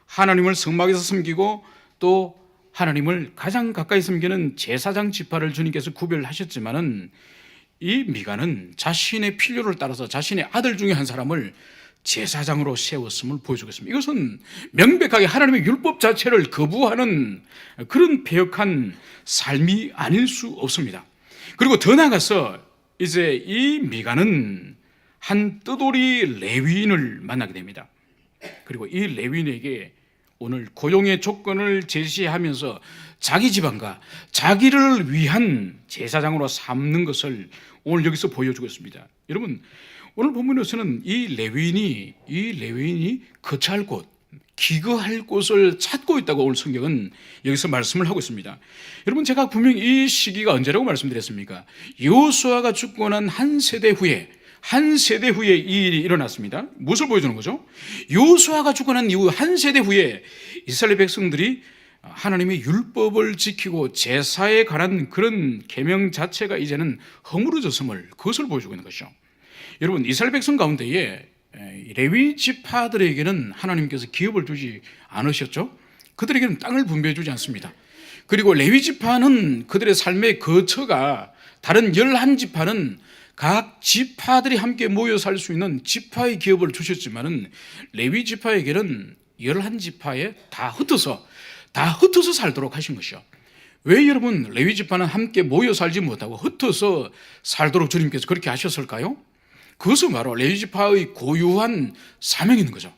하나님을 성막에서 섬기고 또 하나님을 가장 가까이 섬기는 제사장 지파를 주님께서 구별하셨지만은 이 미가는 자신의 필요를 따라서 자신의 아들 중에 한 사람을 제사장으로 세웠음을 보여주겠습니다. 이것은 명백하게 하나님의 율법 자체를 거부하는 그런 배역한 삶이 아닐 수 없습니다. 그리고 더 나아가서 이제 이 미가는 한 뜨돌이 레위인을 만나게 됩니다. 그리고 이 레위인에게 오늘 고용의 조건을 제시하면서 자기 집안과 자기를 위한 제사장으로 삼는 것을 오늘 여기서 보여주고 있습니다. 여러분, 오늘 본문에서는 이 레위인이 거처할 곳, 기거할 곳을 찾고 있다고 오늘 성경은 여기서 말씀을 하고 있습니다. 여러분, 제가 분명히 이 시기가 언제라고 말씀드렸습니까? 여호수아가 죽고 난 한 세대 후에 이 일이 일어났습니다. 무엇을 보여주는 거죠? 여호수아가 죽고 난 이후 한 세대 후에 이스라엘 백성들이 하나님의 율법을 지키고 제사에 관한 그런 계명 자체가 이제는 허물어졌음을, 그것을 보여주고 있는 것이죠. 여러분, 이스라엘 백성 가운데에 레위 지파들에게는 하나님께서 기업을 주지 않으셨죠. 그들에게는 땅을 분배해 주지 않습니다. 그리고 레위 지파는 그들의 삶의 거처가, 다른 11지파는 각 지파들이 함께 모여 살 수 있는 지파의 기업을 주셨지만은 레위 지파에게는 11지파에 다 흩어서 살도록 하신 것이요. 왜 여러분 레위 지파는 함께 모여 살지 못하고 흩어서 살도록 주님께서 그렇게 하셨을까요? 그것은 바로 레위 지파의 고유한 사명이 있는 거죠.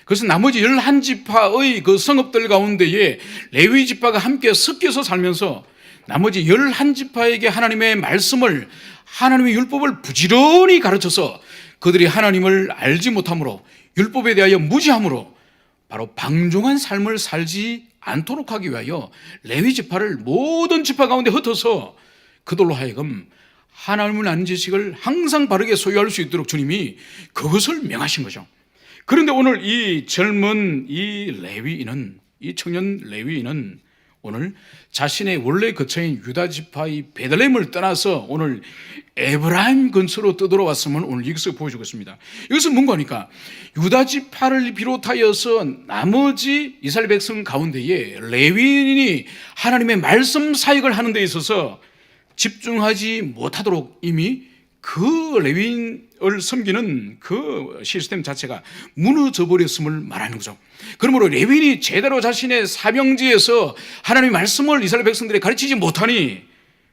그래서 나머지 11지파의 그 성읍들 가운데에 레위 지파가 함께 섞여서 살면서 나머지 11지파에게 하나님의 말씀을, 하나님의 율법을 부지런히 가르쳐서 그들이 하나님을 알지 못함으로, 율법에 대하여 무지함으로 바로 방종한 삶을 살지 않도록 하기 위하여 레위 지파를 모든 지파 가운데 흩어서 그들로 하여금 하나님을 아는 지식을 항상 바르게 소유할 수 있도록 주님이 그것을 명하신 거죠. 그런데 오늘 이 젊은 이 청년 레위인은 오늘 자신의 원래 거처인 유다 지파의 베들레헴을 떠나서 오늘 에브라임 근처로 떠들어왔음을 오늘 여기서 보여주고 있습니다. 이것은 뭔가 하니까 유다 지파를 비롯하여서 나머지 이스라엘 백성 가운데에 레위인이 하나님의 말씀 사역을 하는 데 있어서 집중하지 못하도록 이미 그 레위인을 섬기는 그 시스템 자체가 무너져 버렸음을 말하는 거죠. 그러므로 레위인이 제대로 자신의 사명지에서 하나님의 말씀을 이스라엘 백성들에 가르치지 못하니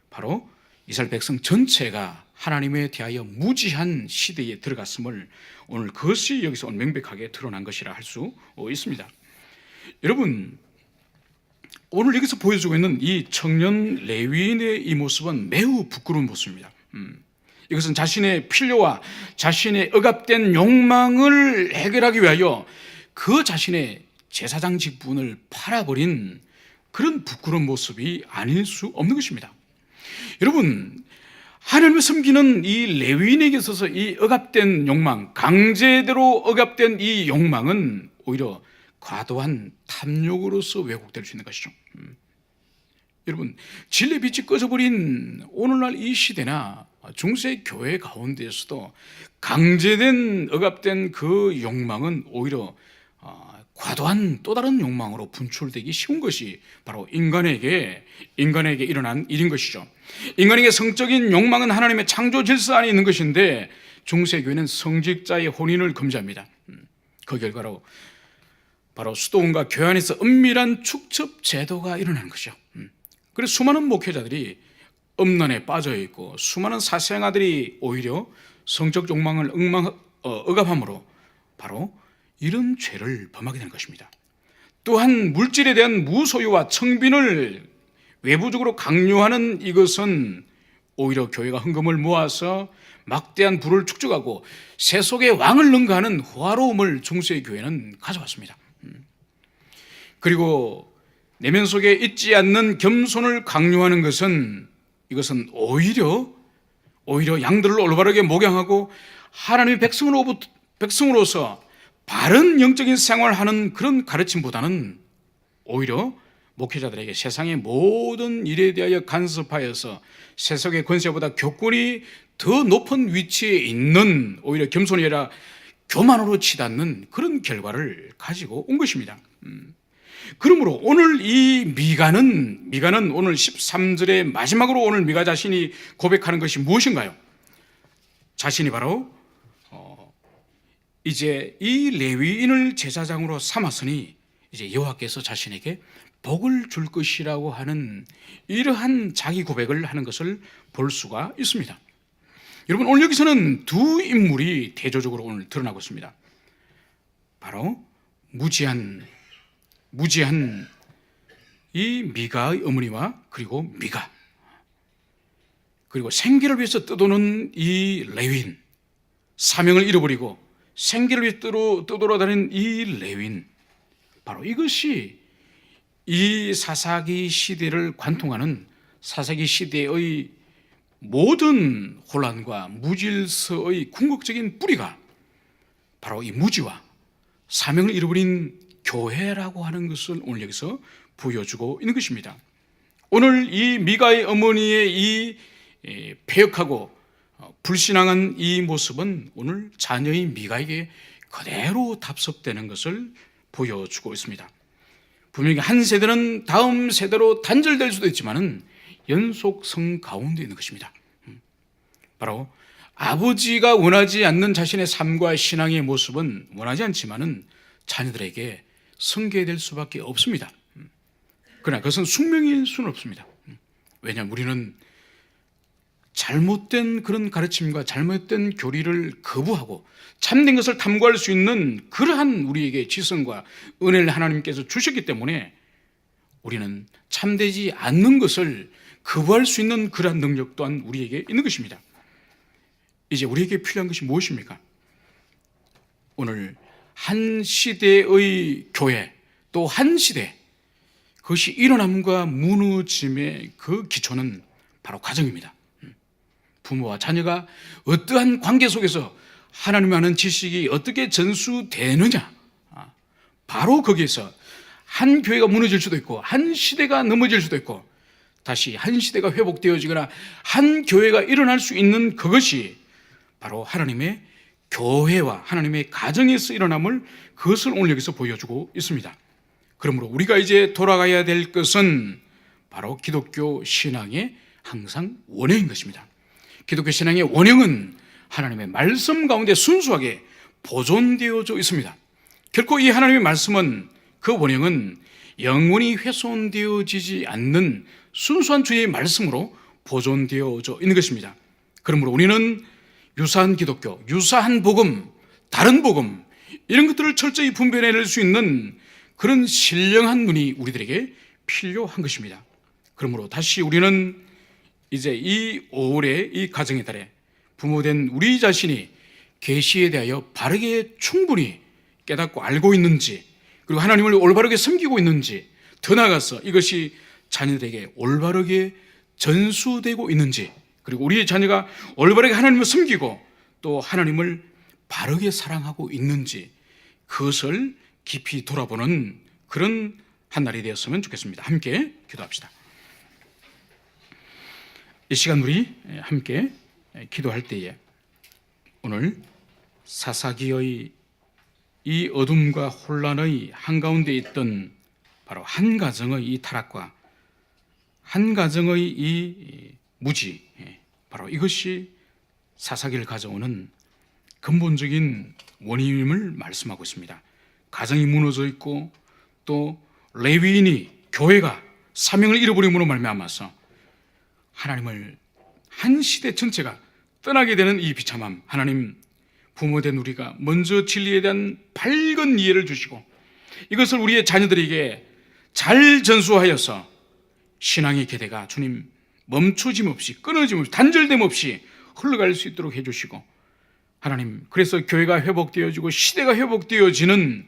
바로 이스라엘 백성 전체가 하나님에 대하여 무지한 시대에 들어갔음을 오늘 그것이 여기서 명백하게 드러난 것이라 할 수 있습니다. 여러분, 오늘 여기서 보여주고 있는 이 청년 레위인의 이 모습은 매우 부끄러운 모습입니다. 이것은 자신의 필요와 자신의 억압된 욕망을 해결하기 위하여 그 자신의 제사장 직분을 팔아버린 그런 부끄러운 모습이 아닐 수 없는 것입니다. 여러분, 하나님을 섬기는 이 레위인에게 있어서 이 억압된 욕망, 강제대로 억압된 이 욕망은 오히려 과도한 탐욕으로서 왜곡될 수 있는 것이죠. 여러분, 진리의 빛이 꺼져버린 오늘날 이 시대나 중세 교회 가운데에서도 강제된 억압된 그 욕망은 오히려 과도한 또 다른 욕망으로 분출되기 쉬운 것이 바로 인간에게 일어난 일인 것이죠. 인간에게 성적인 욕망은 하나님의 창조 질서 안에 있는 것인데 중세 교회는 성직자의 혼인을 금지합니다. 그 결과로 바로 수도원과 교회 안에서 은밀한 축첩 제도가 일어나는 것이죠. 그래서 수많은 목회자들이 음란에 빠져 있고 수많은 사생아들이 오히려 성적 욕망을 억압함으로 바로 이런 죄를 범하게 되는 것입니다. 또한 물질에 대한 무소유와 청빈을 외부적으로 강요하는 이것은 오히려 교회가 헌금을 모아서 막대한 부를 축적하고 세속의 왕을 능가하는 호화로움을 중세의 교회는 가져왔습니다. 그리고 내면 속에 있지 않는 겸손을 강요하는 것은 이것은 오히려 양들을 올바르게 목양하고 하나님의 백성으로서 바른 영적인 생활하는 그런 가르침보다는 오히려 목회자들에게 세상의 모든 일에 대하여 간섭하여서 세속의 권세보다 교권이 더 높은 위치에 있는 오히려 겸손이 아니라 교만으로 치닫는 그런 결과를 가지고 온 것입니다. 그러므로 오늘 이 미가는 오늘 13절의 마지막으로 오늘 미가 자신이 고백하는 것이 무엇인가요? 자신이 바로 이제 이 레위인을 제사장으로 삼았으니 이제 여호와께서 자신에게 복을 줄 것이라고 하는 이러한 자기 고백을 하는 것을 볼 수가 있습니다. 여러분, 오늘 여기서는 두 인물이 대조적으로 오늘 드러나고 있습니다. 바로 무지한 이 미가의 어머니와 그리고 미가, 그리고 생계를 위해서 떠도는 이 레위인, 사명을 잃어버리고 생계를 위해 떠돌아다니는 이 레위인, 바로 이것이 이 사사기 시대를 관통하는 사사기 시대의 모든 혼란과 무질서의 궁극적인 뿌리가 바로 이 무지와 사명을 잃어버린 교회라고 하는 것을 오늘 여기서 보여주고 있는 것입니다. 오늘 이 미가의 어머니의 이 패역하고 불신앙한 이 모습은 오늘 자녀인 미가에게 그대로 답습되는 것을 보여주고 있습니다. 분명히 한 세대는 다음 세대로 단절될 수도 있지만은 연속성 가운데 있는 것입니다. 바로 아버지가 원하지 않는 자신의 삶과 신앙의 모습은 원하지 않지만은 자녀들에게 성계될 수밖에 없습니다. 그러나 그것은 숙명일 수는 없습니다. 왜냐하면 우리는 잘못된 그런 가르침과 잘못된 교리를 거부하고 참된 것을 탐구할 수 있는 그러한 우리에게 지성과 은혜를 하나님께서 주셨기 때문에 우리는 참되지 않는 것을 거부할 수 있는 그러한 능력 또한 우리에게 있는 것입니다. 이제 우리에게 필요한 것이 무엇입니까? 오늘 한 시대의 교회, 또 한 시대, 그것이 일어남과 무너짐의 그 기초는 바로 가정입니다. 부모와 자녀가 어떠한 관계 속에서 하나님을 아는 지식이 어떻게 전수되느냐, 바로 거기에서 한 교회가 무너질 수도 있고 한 시대가 넘어질 수도 있고 다시 한 시대가 회복되어지거나 한 교회가 일어날 수 있는 그것이 바로 하나님의 교회와 하나님의 가정에서 일어남을, 그것을 오늘 여기서 보여주고 있습니다. 그러므로 우리가 이제 돌아가야 될 것은 바로 기독교 신앙의 항상 원형인 것입니다. 기독교 신앙의 원형은 하나님의 말씀 가운데 순수하게 보존되어져 있습니다. 결코 이 하나님의 말씀은, 그 원형은 영원히 훼손되어지지 않는 순수한 주의 말씀으로 보존되어져 있는 것입니다. 그러므로 우리는 유사한 기독교, 유사한 복음, 다른 복음, 이런 것들을 철저히 분별해낼 수 있는 그런 신령한 눈이 우리들에게 필요한 것입니다. 그러므로 다시 우리는 이제 이 5월의 이 가정의 달에 부모된 우리 자신이 계시에 대하여 바르게 충분히 깨닫고 알고 있는지, 그리고 하나님을 올바르게 섬기고 있는지, 더 나아가서 이것이 자녀들에게 올바르게 전수되고 있는지, 그리고 우리의 자녀가 올바르게 하나님을 섬기고 또 하나님을 바르게 사랑하고 있는지, 그것을 깊이 돌아보는 그런 한 날이 되었으면 좋겠습니다. 함께 기도합시다. 이 시간 우리 함께 기도할 때에 오늘 사사기의 이 어둠과 혼란의 한가운데 있던 바로 한 가정의 이 타락과 한 가정의 이 무지, 바로 이것이 사사기를 가져오는 근본적인 원인임을 말씀하고 있습니다. 가정이 무너져 있고 또 레위인이, 교회가 사명을 잃어버림으로 말미암아서 하나님을 한 시대 전체가 떠나게 되는 이 비참함, 하나님, 부모된 우리가 먼저 진리에 대한 밝은 이해를 주시고 이것을 우리의 자녀들에게 잘 전수하여서 신앙의 계대가 주님 멈춰짐 없이, 끊어짐 없이, 단절됨 없이 흘러갈 수 있도록 해주시고, 하나님, 그래서 교회가 회복되어지고 시대가 회복되어지는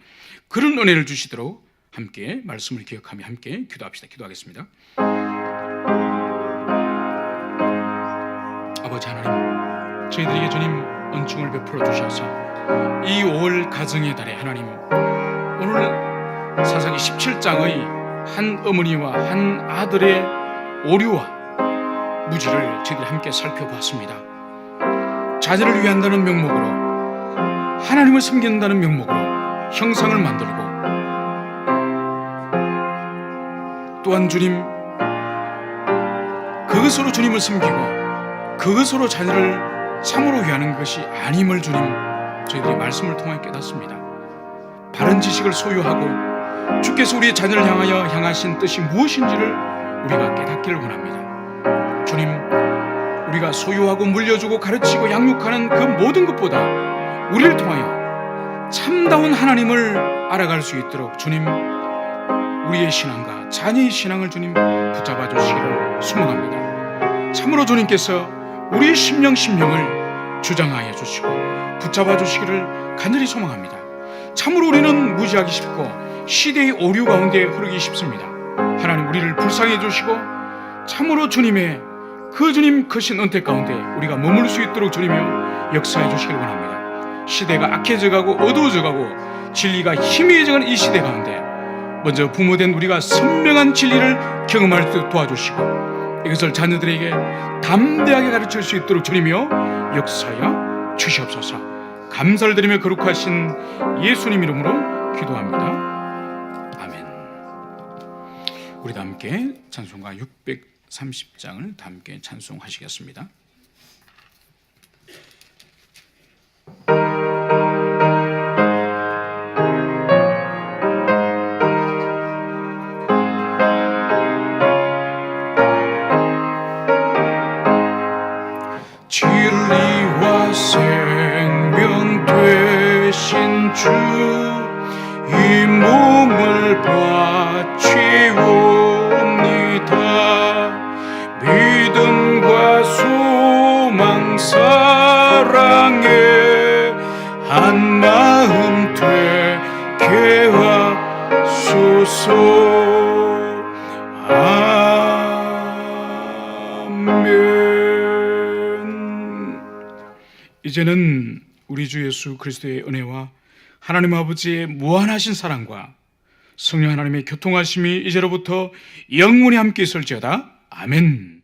그런 은혜를 주시도록 함께 말씀을 기억하며 함께 기도합시다. 기도하겠습니다. 아버지 하나님, 저희들에게 주님 은총을 베풀어 주셔서 이 5월 가정의 달에 하나님, 오늘 사사기 17장의 한 어머니와 한 아들의 오류와 무지를 저희들이 함께 살펴보았습니다. 자녀를 위한다는 명목으로, 하나님을 섬긴다는 명목으로 형상을 만들고, 또한 주님, 그것으로 주님을 섬기고 그것으로 자녀를 참으로 위하는 것이 아님을 주님, 저희들이 말씀을 통해 깨닫습니다. 바른 지식을 소유하고 주께서 우리의 자녀를 향하여 향하신 뜻이 무엇인지를 우리가 깨닫기를 원합니다. 주님, 우리가 소유하고 물려주고 가르치고 양육하는 그 모든 것보다 우리를 통하여 참다운 하나님을 알아갈 수 있도록 주님, 우리의 신앙과 자녀의 신앙을 주님 붙잡아 주시기를 소망합니다. 참으로 주님께서 우리의 심령을 주장하여 주시고 붙잡아 주시기를 간절히 소망합니다. 참으로 우리는 무지하기 쉽고 시대의 오류 가운데 흐르기 쉽습니다. 하나님, 우리를 불쌍해 주시고 참으로 주님의 그 주님 크신 은택 가운데 우리가 머물 수 있도록 주님이여 역사해 주시길 원합니다. 시대가 악해져 가고 어두워져 가고 진리가 희미해져 가는 이 시대 가운데 먼저 부모된 우리가 선명한 진리를 경험할 수 있도록 도와주시고 이것을 자녀들에게 담대하게 가르칠 수 있도록 주님이여 역사하여 주시옵소서. 감사를 드리며 거룩하신 예수님 이름으로 기도합니다. 아멘. 우리 다 함께 찬송가 630장을 다 함께 찬송하시겠습니다. 진리와 생명 되신 주, 이 몸을 바치옵니다. 믿음과 소망 사랑에 한 마음 되게 하소서. 이제는 우리 주 예수 그리스도의 은혜와 하나님 아버지의 무한하신 사랑과 성령 하나님의 교통하심이 이제로부터 영원히 함께 있을지어다. 아멘.